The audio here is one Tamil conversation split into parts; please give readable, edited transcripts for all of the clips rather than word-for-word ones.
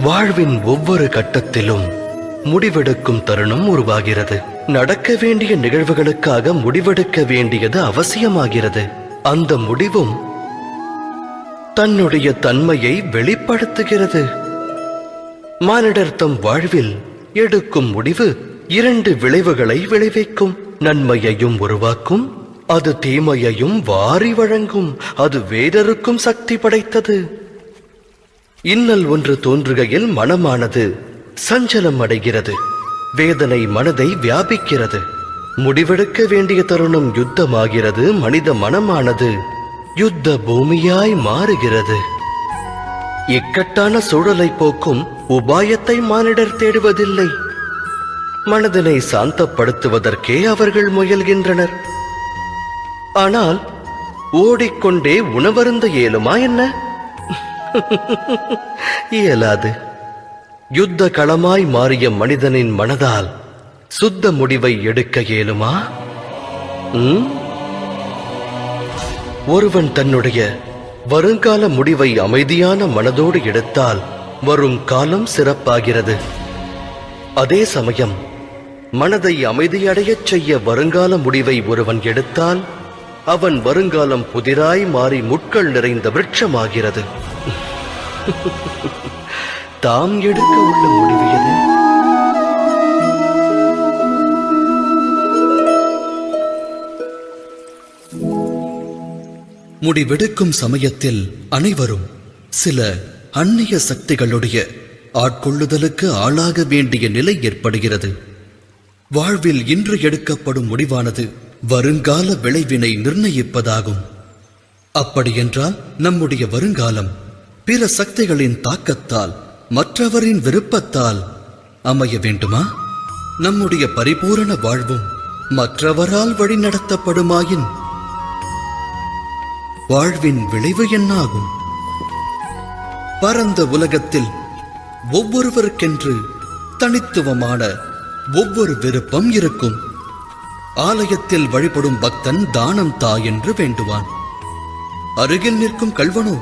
வாழ்வின் ஒவ்வொரு கட்டத்திலும் முடிவெடுக்கும் தருணம் உருவாகிறது. நடக்க வேண்டிய நிகழ்வுகளுக்காக முடிவெடுக்க வேண்டியது அவசியமாகிறது. அந்த முடிவும் தன்னுடைய தன்மையை வெளிப்படுத்துகிறது. மானிடர் தம் வாழ்வில் எடுக்கும் முடிவு 2 விளைவுகளை விளைவிக்கும். நன்மையையும் உருவாக்கும், அது தீமையையும் வாரி வழங்கும். அது வேறொருக்கும் சக்தி படைத்தது. இன்னல் ஒன்று தோன்றுகையில் மனமானது சஞ்சலம் அடைகிறது. வேதனை மனதை வியாபிக்கிறது. முடிவெடுக்க வேண்டிய தருணம் யுத்தமாகிறது. மனித மனமானது யுத்த பூமியாய் மாறுகிறது. இக்கட்டான சூழலை போக்கும் உபாயத்தை மானிடர் தேடுவதில்லை. மனதினை சாந்தப்படுத்துவதற்கே அவர்கள் முயல்கின்றனர். ஆனால் ஓடிக்கொண்டே உணவருந்த இயலுமா என்ன? இயலாது. யுத்த களமாய் மாறிய மனிதனின் மனதால் சுத்த முடிவை எடுக்க இயலுமா? ஒருவன் தன்னுடைய வருங்கால முடிவை அமைதியான மனதோடு எடுத்தால் வரும் காலம் சிறப்பாகிறது. அதே சமயம் மனதை அமைதியடையச் செய்ய வருங்கால முடிவை ஒருவன் எடுத்தால் அவன் வருங்காலம் புதிராய் மாறி முட்கள் நிறைந்த விருட்சமாகிறது. தாம் எடுக்க உள்ள முடிவு எது? முடிவெடுக்கும் சமயத்தில் அனைவரும் சில அந்நிய சக்திகளுடைய ஆட்கொள்ளுதலுக்கு ஆளாக வேண்டிய நிலை ஏற்படுகிறது. வாழ்வில் இன்று எடுக்கப்படும் முடிவானது வருங்கால விளைவினை நிர்ணயிப்பதாகும். அப்படியென்றால் நம்முடைய வருங்காலம் பிற சக்திகளின் தாக்கத்தால், மற்றவரின் விருப்பத்தால் அமைய வேண்டுமா? நம்முடைய பரிபூரண வாழ்வும் மற்றவரால் வழிநடத்தப்படுமாயின் வாழ்வின் விளைவு என்னாகும்? பரந்த உலகத்தில் ஒவ்வொருவருக்கென்று தனித்துவமான ஒவ்வொரு விருப்பம் இருக்கும். ஆலயத்தில் வழிபடும் பக்தன் தானம் தா என்று வேண்டுவான். அருகில் நிற்கும் கள்வனோ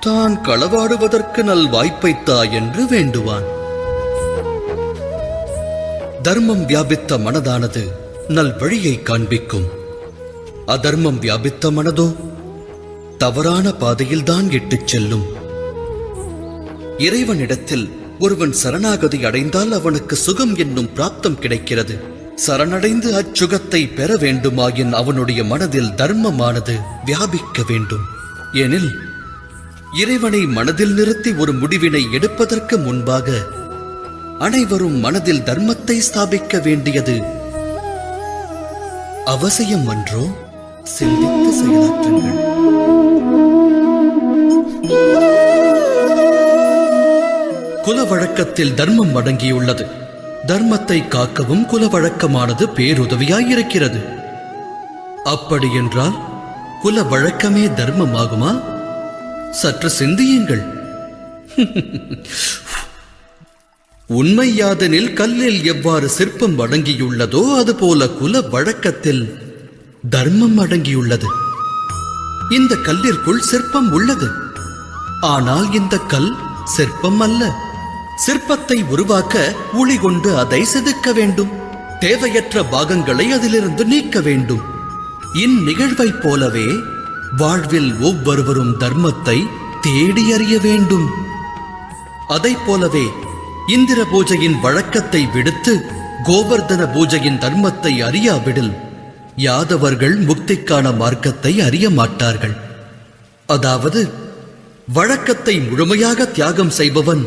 தான் களவாடுவதற்கு நல் வாய்ப்பை தா என்று வேண்டுவான். தர்மம் வியாபித்த மனதானது நல் வழியை காண்பிக்கும். அதர்மம் வியாபித்த மனதோ தவறான பாதையில்தான் இட்டுச் செல்லும். இறைவனிடத்தில் ஒருவன் சரணாகதி அடைந்தால் அவனுக்கு சுகம் என்னும் பிராப்தம் கிடைக்கிறது. சரணடைந்து அச்சுகத்தை பெற வேண்டுமாயின் அவனுடைய மனதில் தர்மமானது வியாபிக்க வேண்டும். எனில் இறைவனை மனதில் நிறுத்தி ஒரு முடிவினை எடுப்பதற்கு முன்பாக அனைவரும் மனதில் தர்மத்தை ஸ்தாபிக்க வேண்டியது அவசியம் அன்றோ? சிந்தித்து செயலாற்றுங்கள். குல வழக்கத்தில் தர்மம் அடங்கியுள்ளது. தர்மத்தை காக்கவும் குல வழக்கமானது பேருதவியாயிருக்கிறது. அப்படியென்றால் குல வழக்கமே தர்மமாகுமா? சற்று சிந்தியுங்கள். உண்மை யாதெனில் கல்லில் எவ்வாறு சிற்பம் அடங்கியுள்ளதோ அதுபோல குல வழக்கத்தில் தர்மம் அடங்கியுள்ளது. இந்த கல்லிற்குள் சிற்பம் உள்ளது. ஆனால் இந்த கல் சிற்பம் அல்ல. சிற்பத்தை உருவாக்க உளி கொண்டு அதை செதுக்க வேண்டும். தேவையற்ற பாகங்களை அதிலிருந்து நீக்க வேண்டும். இந்நிகழ்வைப் போலவே வாழ்வில் ஒவ்வொருவரும் தர்மத்தை தேடி அறிய வேண்டும். அதைப் போலவே இந்திர பூஜையின் வழக்கத்தை விடுத்து கோவர்தன பூஜையின் தர்மத்தை அறியாவிடில் யாதவர்கள் முக்திக்கான மார்க்கத்தை அறிய மாட்டார்கள். அதாவது வழக்கத்தை முழுமையாக தியாகம் செய்பவன்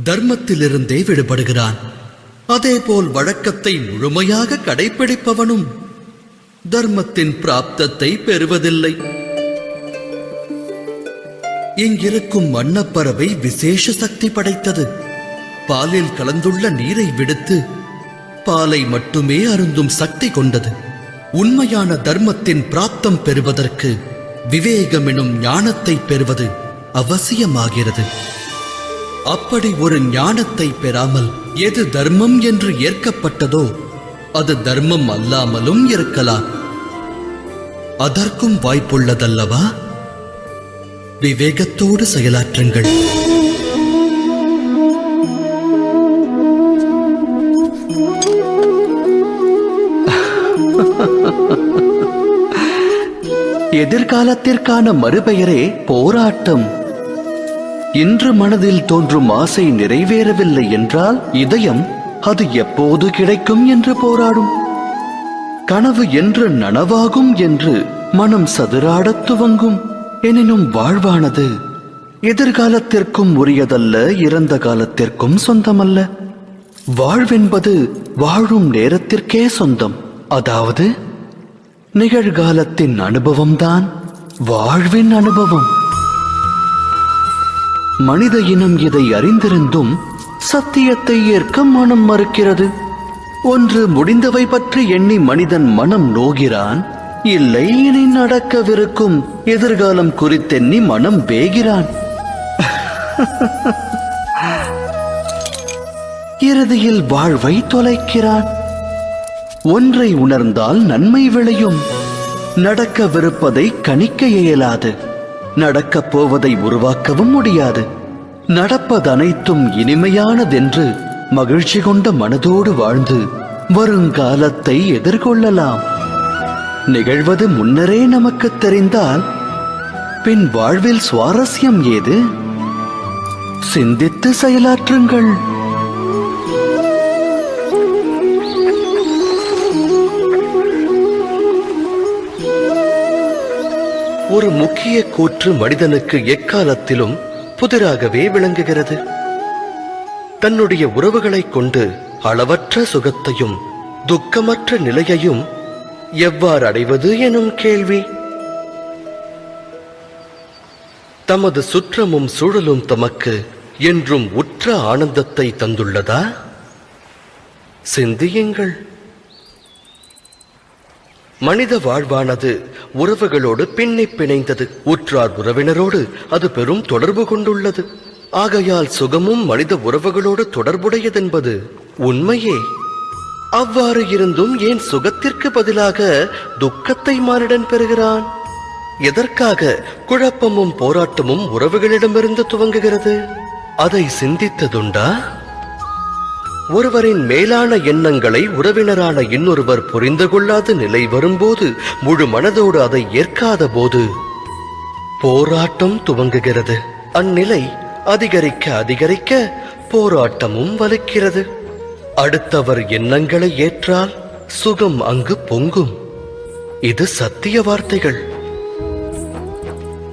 தர்மத்திலிருந்தே விடுபடுகிறான். அதேபோல் வழக்கத்தை முழுமையாக கடைபிடிப்பவனும் தர்மத்தின் பிராப்தத்தை பெறுவதில்லை. இங்கிருக்கும் அன்னப்பறவை விசேஷ சக்தி படைத்தது. பாலில் கலந்துள்ள நீரை விடுத்து பாலை மட்டுமே அருந்தும் சக்தி கொண்டது. உண்மையான தர்மத்தின் பிராப்தம் பெறுவதற்கு விவேகம் எனும் ஞானத்தை பெறுவது அவசியமாகிறது. அப்படி ஒரு ஞானத்தை பெறாமல் எது தர்மம் என்று ஏற்கப்பட்டதோ அது தர்மம் அல்லாமலும் இருக்கலாம். அதற்கும் வாய்ப்புள்ளதல்லவா? விவேகத்தோடு செயலாற்றுங்கள். எதிர்காலத்திற்கான மறுபெயரே போராட்டம். இன்று மனதில் தோன்றும் ஆசை நிறைவேறவில்லை என்றால் இதயம் அது எப்போது கிடைக்கும் என்று போராடும். கனவு என்று நனவாகும் என்று மனம் சதுராடத் துவங்கும். எனினும் வாழ்வானது எதிர்காலத்திற்கும் உரியதல்ல, இறந்த காலத்திற்கும் சொந்தமல்ல. வாழ்வென்பது வாழும் நேரத்திற்கே சொந்தம். அதாவது நிகழ்காலத்தின் அனுபவம்தான் வாழ்வின் அனுபவம். மனித இனம் இதை அறிந்திருந்தும் சத்தியத்தை ஏற்க மனம் மறுக்கிறது. ஒன்று முடிந்தவை பற்றி எண்ணி மனிதன் மனம் நோகிறான், இல்லை இனி நடக்கவிருக்கும் எதிர்காலம் குறித்தெண்ணி மனம் வேகிறான். இறுதியில் வாழ்வை தொலைக்கிறான். ஒன்றை உணர்ந்தால் நன்மை விளையும். நடக்கவிருப்பதை கணிக்க இயலாது, நடக்கப் போவதை உருவாக்கவும் முடியாது. நடப்பதனைத்தும் இனிமையானதென்று மகிழ்ச்சி கொண்ட மனதோடு வாழ்ந்து வருங்காலத்தை எதிர்கொள்ளலாம். நிகழ்வது முன்னரே நமக்கு தெரிந்தால் பின் வாழ்வில் சுவாரஸ்யம் ஏது? சிந்தித்து செயலாற்றுங்கள். ஒரு முக்கிய கூற்று மனிதனுக்கு எக்காலத்திலும் புதிராகவே விளங்குகிறது. தன்னுடைய உறவுகளைக் கொண்டு அளவற்ற சுகத்தையும் துக்கமற்ற நிலையையும் எவ்வாறு அடைவது எனும் கேள்வி. தமது சுற்றமும் சூழலும் தமக்கு என்றும் உற்ற ஆனந்தத்தை தந்துள்ளதா? சிந்தியுங்கள். மனித வாழ்வானது உறவுகளோடு பின்னி பிணைந்தது. உற்றார் உறவினரோடு அது பெரும் தொடர்பு கொண்டுள்ளது. ஆகையால் சுகமும் மனித உறவுகளோடு தொடர்புடையதென்பது உண்மையே. அவ்வாறு இருந்தும் ஏன் சுகத்திற்கு பதிலாக துக்கத்தை மானிடன் பெறுகிறான்? எதற்காக குழப்பமும் போராட்டமும் உறவுகளிடமிருந்து துவங்குகிறது? அதை சிந்தித்ததுண்டா? ஒருவரின் மேலான எண்ணங்களை உறவினரான இன்னொருவர் புரிந்து கொள்ளாத நிலை வரும்போது, முழு மனதோடு அதை ஏற்காத போது போராட்டம் துவங்குகிறது. அந்நிலை அதிகரிக்க அதிகரிக்க போராட்டமும் வலுக்கிறது. அடுத்தவர் எண்ணங்களை ஏற்றால் சுகம் அங்கு பொங்கும். இது சத்திய வார்த்தைகள்.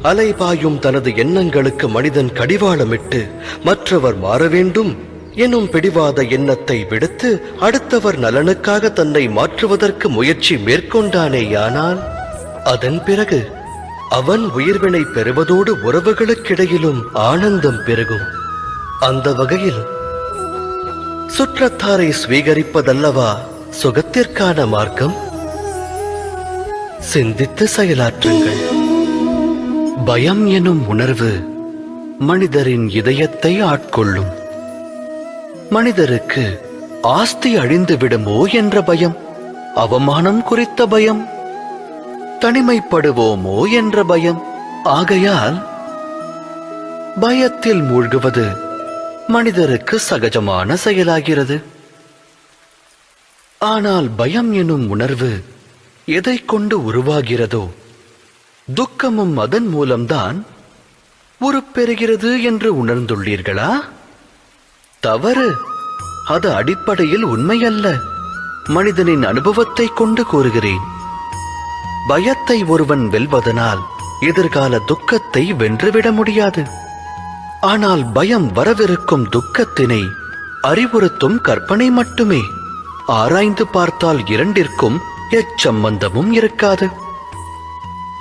அலைபாயும் தனது எண்ணங்களுக்கு மனிதன் கடிவாளமிட்டு மற்றவர் மாற வேண்டும் எனும் பிடிவாத எண்ணத்தை விடுத்து அடுத்தவர் நலனுக்காக தன்னை மாற்றுவதற்கு முயற்சி மேற்கொண்டானேயானால் அதன் பிறகு அவன் உயிர்வினை பெறுவதோடு உறவுகளுக்கிடையிலும் ஆனந்தம் பெருகும். அந்த வகையில் சுற்றத்தாரை ஸ்வீகரிப்பதல்லவா சுகத்திற்கான மார்க்கம்? சிந்தித்து செயலாற்றுங்கள். பயம் எனும் உணர்வு மனிதரின் இதயத்தை ஆட்கொள்ளும். மனிதருக்கு ஆஸ்தி அழிந்து விடுமோ என்ற பயம், அவமானம் குறித்த பயம், தனிமைப்படுவோமோ என்ற பயம். ஆகையால் பயத்தில் மூழ்குவது மனிதருக்கு சகஜமான செயலாகிறது. ஆனால் பயம் எனும் உணர்வு எதை கொண்டு உருவாகிறதோ, துக்கமும் அதன் மூலம்தான் உருப்பெறுகிறது என்று உணர்ந்துள்ளீர்களா? தவறு. அது அடிப்படையில் உண்மையல்ல. மனிதனின் அனுபவத்தை கொண்டு கூறுகிறேன். பயத்தை ஒருவன் வெல்வதனால் எதிர்கால துக்கத்தை வென்றுவிட முடியாது. ஆனால் பயம் வரவிருக்கும் துக்கத்தினை அறிவுறுத்தும் கற்பனை மட்டுமே. ஆராய்ந்து பார்த்தால் இரண்டிற்கும் எச்சம்பந்தமும் இருக்காது.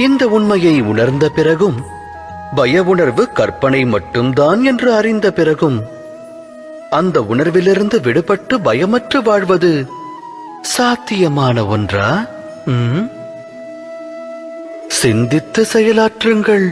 இந்த உண்மையை உணர்ந்த பிறகும், பய உணர்வு கற்பனை மட்டும்தான் என்று அறிந்த பிறகும், அந்த உணர்விலிருந்து விடுபட்டு பயமற்று வாழ்வது சாத்தியமான ஒன்றா? சிந்தித்து செயலாற்றுங்கள்.